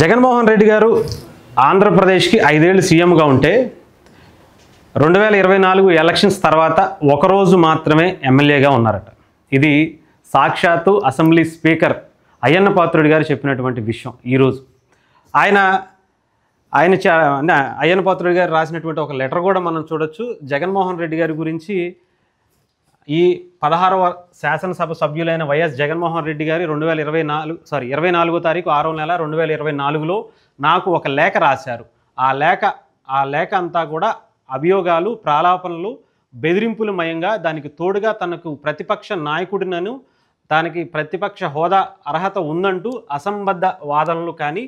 జగన్మోహన్ రెడ్డి గారు ఆంధ్రప్రదేశ్కి 5 ఏళ్ళు సీఎంగా ఉంటే 2024 ఎలక్షన్స్ తర్వాత ఒకరోజు మాత్రమే ఎమ్మెల్యేగా ఉన్నారట. ఇది సాక్షాత్తు అసెంబ్లీ స్పీకర్ అయ్యన్న పాత్రుడు గారు చెప్పినటువంటి విషయం. ఈరోజు ఆయన అయ్యన్న పాత్రుడు గారు రాసినటువంటి ఒక లెటర్ కూడా మనం చూడొచ్చు. జగన్మోహన్ రెడ్డి గారి గురించి ఈ 16వ శాసనసభ సభ్యులైన వైఎస్ జగన్మోహన్ రెడ్డి గారి 24వ తారీఖు 6వ నెల 2024లో నాకు ఒక లేఖ రాశారు. ఆ లేఖ అంతా కూడా అభియోగాలు, ప్రాలాపనలు, బెదిరింపుల మయంగా, దానికి తోడుగా తనకు ప్రతిపక్ష నాయకుడినను, దానికి ప్రతిపక్ష హోదా అర్హత ఉందంటూ అసంబద్ధ వాదనలు. కానీ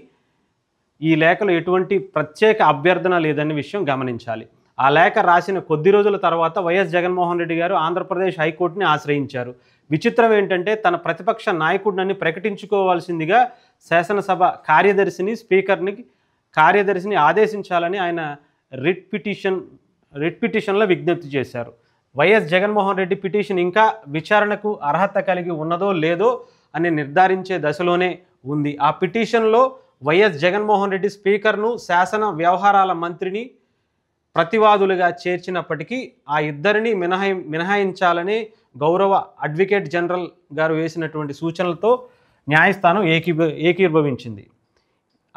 ఈ లేఖలో ఎటువంటి ప్రత్యేక అభ్యర్థన లేదనే విషయం గమనించాలి. ఆ లేఖ రాసిన కొద్ది రోజుల తర్వాత వైఎస్ జగన్మోహన్ రెడ్డి గారు ఆంధ్రప్రదేశ్ హైకోర్టుని ఆశ్రయించారు. విచిత్రం ఏంటంటే, తన ప్రతిపక్ష నాయకుడిని ప్రకటించుకోవాల్సిందిగా శాసనసభ కార్యదర్శిని ఆదేశించాలని ఆయన రిట్ పిటిషన్లో విజ్ఞప్తి చేశారు. వైఎస్ జగన్మోహన్ రెడ్డి పిటిషన్ ఇంకా విచారణకు అర్హత కలిగి ఉన్నదో లేదో అని నిర్ధారించే దశలోనే ఉంది. ఆ పిటిషన్లో వైఎస్ జగన్మోహన్ రెడ్డి స్పీకర్ను, శాసన వ్యవహారాల మంత్రిని ప్రతివాదులుగా చేర్చినప్పటికీ ఆ ఇద్దరిని మినహాయించాలని గౌరవ అడ్వకేట్ జనరల్ గారు వేసినటువంటి సూచనలతో న్యాయస్థానం ఏకీభవించింది.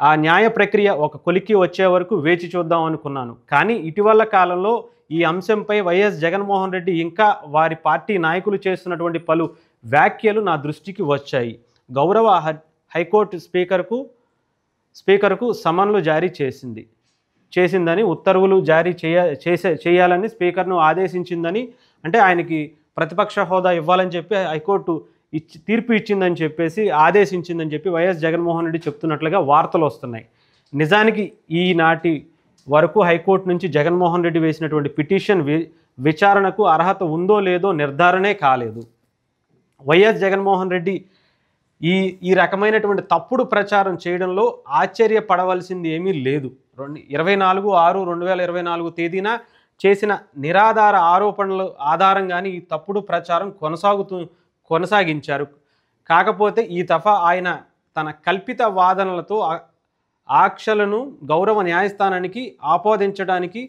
ఆ న్యాయ ప్రక్రియ ఒక కొలిక్కి వచ్చే వరకు వేచి చూద్దాం అనుకున్నాను. కానీ ఇటీవల కాలంలో ఈ అంశంపై వైఎస్ జగన్మోహన్ రెడ్డి ఇంకా వారి పార్టీ నాయకులు చేస్తున్నటువంటి పలు వ్యాఖ్యలు నా దృష్టికి వచ్చాయి. గౌరవ హైకోర్టు స్పీకర్కు సమన్లు జారీ చేసిందని, ఉత్తర్వులు జారీ చేయాలని స్పీకర్ను ఆదేశించిందని, అంటే ఆయనకి ప్రతిపక్ష హోదా ఇవ్వాలని చెప్పి హైకోర్టు తీర్పు ఇచ్చిందని చెప్పేసి, ఆదేశించిందని చెప్పి వైఎస్ జగన్మోహన్ రెడ్డి చెప్తున్నట్లుగా వార్తలు వస్తున్నాయి. నిజానికి ఈనాటి వరకు హైకోర్టు నుంచి జగన్మోహన్ రెడ్డి వేసినటువంటి పిటిషన్ విచారణకు అర్హత ఉందో లేదో నిర్ధారణే కాలేదు. వైఎస్ జగన్మోహన్ రెడ్డి ఈ రకమైనటువంటి తప్పుడు ప్రచారం చేయడంలో ఆశ్చర్యపడవలసింది ఏమీ లేదు. 24/6/2024 తేదీన చేసిన నిరాధార ఆరోపణల ఆధారంగానే ఈ తప్పుడు ప్రచారం కొనసాగించారు. కాకపోతే ఈ దఫా ఆయన తన కల్పిత వాదనలతో ఆక్షలను గౌరవ న్యాయస్థానానికి ఆపాదించడానికి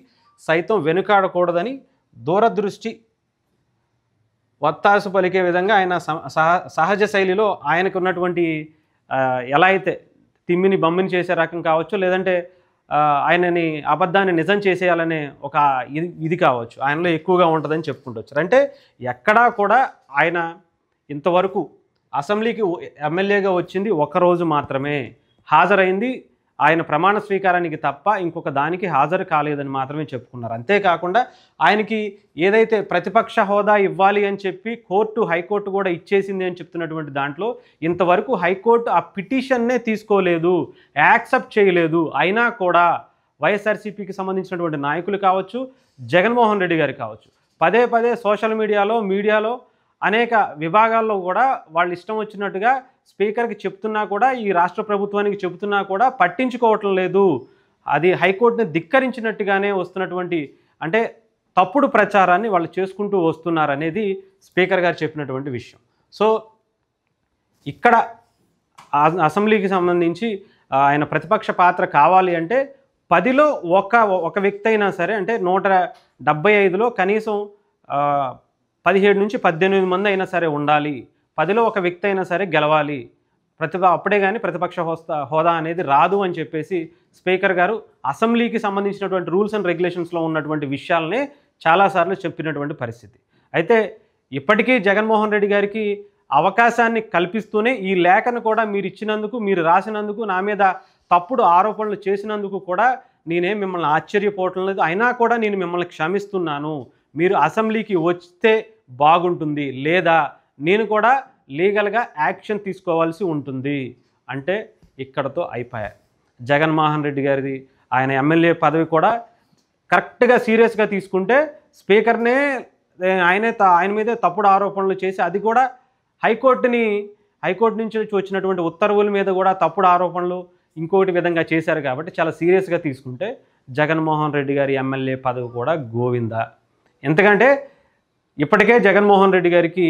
సైతం వెనుకాడకూడదని దూరదృష్టి వత్తాసు పలికే విధంగా ఆయన సహజ శైలిలో ఆయనకు ఉన్నటువంటి ఎలా అయితే తిమ్మిని బమ్మిని చేసే రకం కావచ్చు, లేదంటే ఆయనని అబద్ధాన్ని నిజం చేసేయాలనే ఒక ఇది కావచ్చు, ఆయనలో ఎక్కువగా ఉంటుందని చెప్పుకుంటూ. అంటే ఎక్కడా కూడా ఆయన ఇంతవరకు అసెంబ్లీకి ఎమ్మెల్యేగా వచ్చింది ఒకరోజు మాత్రమే, హాజరైంది ఆయన ప్రమాణ స్వీకారానికి తప్ప ఇంకొక దానికి హాజరు కాలేదని మాత్రమే చెప్పుకున్నారు. అంతేకాకుండా ఆయనకి ఏదైతే ప్రతిపక్ష హోదా ఇవ్వాలి అని చెప్పి హైకోర్టు కూడా ఇచ్చేసింది అని చెప్తున్నటువంటి దాంట్లో ఇంతవరకు హైకోర్టు ఆ పిటిషన్నే తీసుకోలేదు, యాక్సెప్ట్ చేయలేదు. అయినా కూడా వైఎస్ఆర్సీపీకి సంబంధించినటువంటి నాయకులు కావచ్చు, జగన్మోహన్ రెడ్డి గారు కావచ్చు, పదే సోషల్ మీడియాలో అనేక విభాగాల్లో కూడా వాళ్ళు ఇష్టం వచ్చినట్టుగా స్పీకర్కి చెప్తున్నా కూడా, ఈ రాష్ట్ర ప్రభుత్వానికి చెబుతున్నా కూడా పట్టించుకోవటం లేదు. అది హైకోర్టుని ధిక్కరించినట్టుగానే వస్తున్నటువంటి, అంటే తప్పుడు ప్రచారాన్ని వాళ్ళు చేసుకుంటూ వస్తున్నారనేది స్పీకర్ గారు చెప్పినటువంటి విషయం. సో ఇక్కడ అసెంబ్లీకి సంబంధించి ఆయన ప్రతిపక్ష పాత్ర కావాలి అంటే 10లో ఒక వ్యక్తి అయినా సరే, అంటే 175లో కనీసం 17 నుంచి 18 మంది అయినా సరే ఉండాలి. 10లో ఒక వ్యక్తి అయినా సరే గెలవాలి. అప్పుడే కానీ ప్రతిపక్ష హోదా అనేది రాదు అని చెప్పేసి స్పీకర్ గారు అసెంబ్లీకి సంబంధించినటువంటి రూల్స్ అండ్ రెగ్యులేషన్స్లో ఉన్నటువంటి విషయాలనే చాలాసార్లు చెప్పినటువంటి పరిస్థితి. అయితే ఇప్పటికీ జగన్మోహన్ రెడ్డి గారికి అవకాశాన్ని కల్పిస్తూనే ఈ లేఖను కూడా మీరు రాసినందుకు, నా మీద తప్పుడు ఆరోపణలు చేసినందుకు కూడా నేనేం మిమ్మల్ని ఆశ్చర్యపోవటం లేదు. అయినా కూడా నేను మిమ్మల్ని క్షమిస్తున్నాను. మీరు అసెంబ్లీకి వస్తే బాగుంటుంది, లేదా నేను కూడా లీగల్గా యాక్షన్ తీసుకోవాల్సి ఉంటుంది అంటే ఇక్కడతో అయిపోయాయి. జగన్మోహన్ రెడ్డి గారిది ఆయన ఎమ్మెల్యే పదవి కూడా కరెక్ట్గా సీరియస్గా తీసుకుంటే స్పీకర్నే ఆయన మీదే తప్పుడు ఆరోపణలు చేసి, అది కూడా హైకోర్టు నుంచి వచ్చినటువంటి ఉత్తర్వుల మీద కూడా తప్పుడు ఆరోపణలు ఇంకోటి విధంగా చేశారు. కాబట్టి చాలా సీరియస్గా తీసుకుంటే జగన్మోహన్ రెడ్డి గారి ఎమ్మెల్యే పదవి కూడా గోవిందా. ఎందుకంటే ఇప్పటికే జగన్మోహన్ రెడ్డి గారికి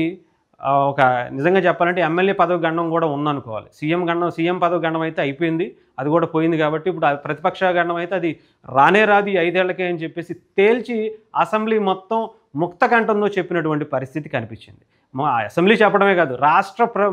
ఒక నిజంగా చెప్పాలంటే ఎమ్మెల్యే పదవి గండం కూడా ఉందనుకోవాలి. సీఎం పదవి గండం అయితే అయిపోయింది. అది కూడా పోయింది కాబట్టి ఇప్పుడు ప్రతిపక్ష గండం అయితే అది రానే రాదు ఈ 5 ఏళ్లకే అని చెప్పేసి తేల్చి అసెంబ్లీ మొత్తం ముక్త కంఠంతో చెప్పినటువంటి పరిస్థితి కనిపించింది. అసెంబ్లీ చెప్పడమే కాదు,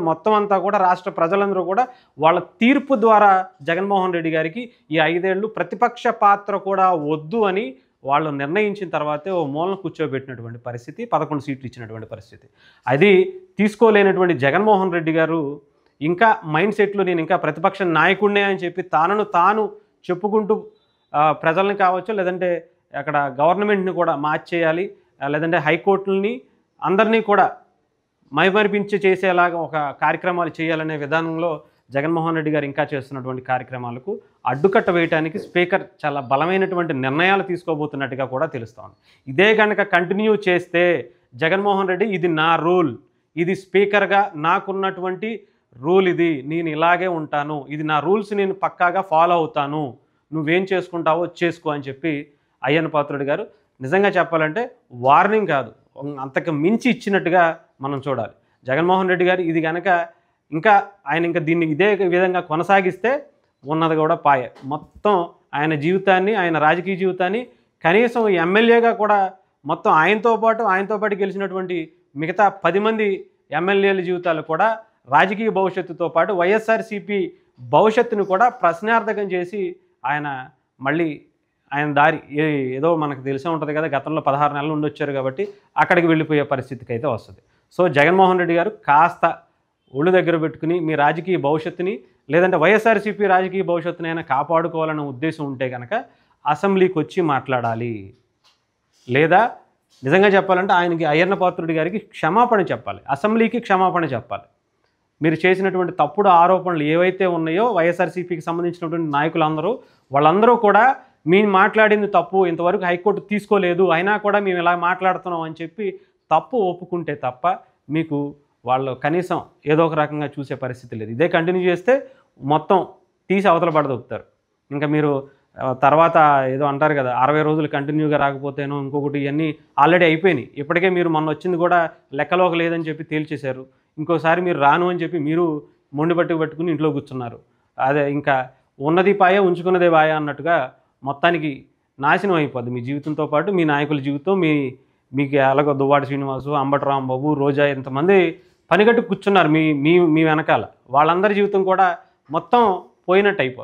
మొత్తం అంతా కూడా రాష్ట్ర ప్రజలందరూ కూడా వాళ్ళ తీర్పు ద్వారా జగన్మోహన్ రెడ్డి గారికి ఈ 5 ఏళ్ళు ప్రతిపక్ష పాత్ర కూడా వద్దు అని వాళ్ళు నిర్ణయించిన తర్వాతే ఓ మూలన కూర్చోబెట్టినటువంటి పరిస్థితి, 11 సీట్లు ఇచ్చినటువంటి పరిస్థితి. అది తీసుకోలేనటువంటి జగన్మోహన్ రెడ్డి గారు ఇంకా మైండ్ సెట్లో నేను ఇంకా ప్రతిపక్ష నాయకుడినే అని చెప్పి తనను తాను చెప్పుకుంటూ ప్రజల్ని కావచ్చు, లేదంటే అక్కడ గవర్నమెంట్ని కూడా మార్చేయాలి, లేదంటే హైకోర్టులని అందరినీ కూడా మైమరిపించి చేసేలాగా ఒక కార్యక్రమాలు చేయాలనే విధానంలో జగన్మోహన్ రెడ్డి గారు ఇంకా చేస్తున్నటువంటి కార్యక్రమాలకు అడ్డుకట్ట వేయడానికి స్పీకర్ చాలా బలమైనటువంటి నిర్ణయాలు తీసుకోబోతున్నట్టుగా కూడా తెలుస్తోంది. ఇదే కనుక కంటిన్యూ చేస్తే జగన్మోహన్ రెడ్డి ఇది నా రూల్, ఇది స్పీకర్గా నాకున్నటువంటి రూల్, ఇది నేను ఇలాగే ఉంటాను, ఇది నా రూల్స్ నేను పక్కాగా ఫాలో అవుతాను, నువ్వేం చేసుకుంటావో చేసుకో అని చెప్పి అయ్యన్న పాత్రుడు గారు నిజంగా చెప్పాలంటే వార్నింగ్ కాదు, అంతకు మించి ఇచ్చినట్టుగా మనం చూడాలి. జగన్మోహన్ రెడ్డి గారు ఇది కనుక ఆయన దీన్ని ఇదే విధంగా కొనసాగిస్తే ఉన్నది కూడా పాయే. మొత్తం ఆయన జీవితాన్ని, ఆయన రాజకీయ జీవితాన్ని, కనీసం ఎమ్మెల్యేగా కూడా మొత్తం ఆయనతో పాటు గెలిచినటువంటి మిగతా 10 మంది ఎమ్మెల్యేల జీవితాలు కూడా రాజకీయ భవిష్యత్తుతో పాటు వైఎస్ఆర్సీపీ భవిష్యత్తును కూడా ప్రశ్నార్థకం చేసి ఆయన మళ్ళీ ఆయన దారి ఏదో మనకు తెలిసే ఉంటుంది కదా, గతంలో 16 నెలలు ఉండొచ్చారు కాబట్టి అక్కడికి వెళ్ళిపోయే పరిస్థితికి అయితే వస్తుంది. సో జగన్మోహన్ రెడ్డి గారు కాస్త ఒళ్ళు దగ్గర పెట్టుకుని మీ రాజకీయ భవిష్యత్తుని, లేదంటే వైఎస్ఆర్సీపీ రాజకీయ భవిష్యత్తునైనా కాపాడుకోవాలనే ఉద్దేశం ఉంటే కనుక అసెంబ్లీకి వచ్చి మాట్లాడాలి, లేదా నిజంగా చెప్పాలంటే ఆయనకి అయ్యన్న పాత్రుడి గారికి క్షమాపణ చెప్పాలి, అసెంబ్లీకి క్షమాపణ చెప్పాలి. మీరు చేసినటువంటి తప్పుడు ఆరోపణలు ఏవైతే ఉన్నాయో వైఎస్ఆర్సీపీకి సంబంధించినటువంటి నాయకులందరూ వాళ్ళందరూ కూడా మేము మాట్లాడింది తప్పు, ఇంతవరకు హైకోర్టు తీసుకోలేదు, అయినా కూడా మేము ఇలా మాట్లాడుతున్నాం అని చెప్పి తప్పు ఒప్పుకుంటే తప్ప మీకు వాళ్ళు కనీసం ఏదో ఒక రకంగా చూసే పరిస్థితి లేదు. ఇదే కంటిన్యూ చేస్తే మొత్తం తీసి అవతల పడదొక్కుతారు. ఇంకా మీరు తర్వాత ఏదో అంటారు కదా, 60 రోజులు కంటిన్యూగా రాకపోతేనో ఇంకొకటి, ఇవన్నీ ఆల్రెడీ అయిపోయినాయి. ఇప్పటికే మీరు మొన్న వచ్చింది కూడా లెక్కలోకి లేదని చెప్పి తేల్చేశారు. ఇంకోసారి మీరు రాను అని చెప్పి మీరు మొండి పట్టుకుని ఇంట్లో కూర్చున్నారు. అదే ఇంకా ఉన్నది పాయ ఉంచుకున్నదే పాయ అన్నట్టుగా మొత్తానికి నాశనం అయిపోద్ది మీ జీవితంతో పాటు మీ నాయకుల జీవితం. మీకు ఎలాగో దువ్వాడ శ్రీనివాసు, అంబటి రాంబాబు, రోజా ఇంతమంది పనిగట్టు కూర్చున్నారు మీ మీ మీ వెనకాల, వాళ్ళందరి జీవితం కూడా మొత్తం పోయినట్టు అయిపోతుంది.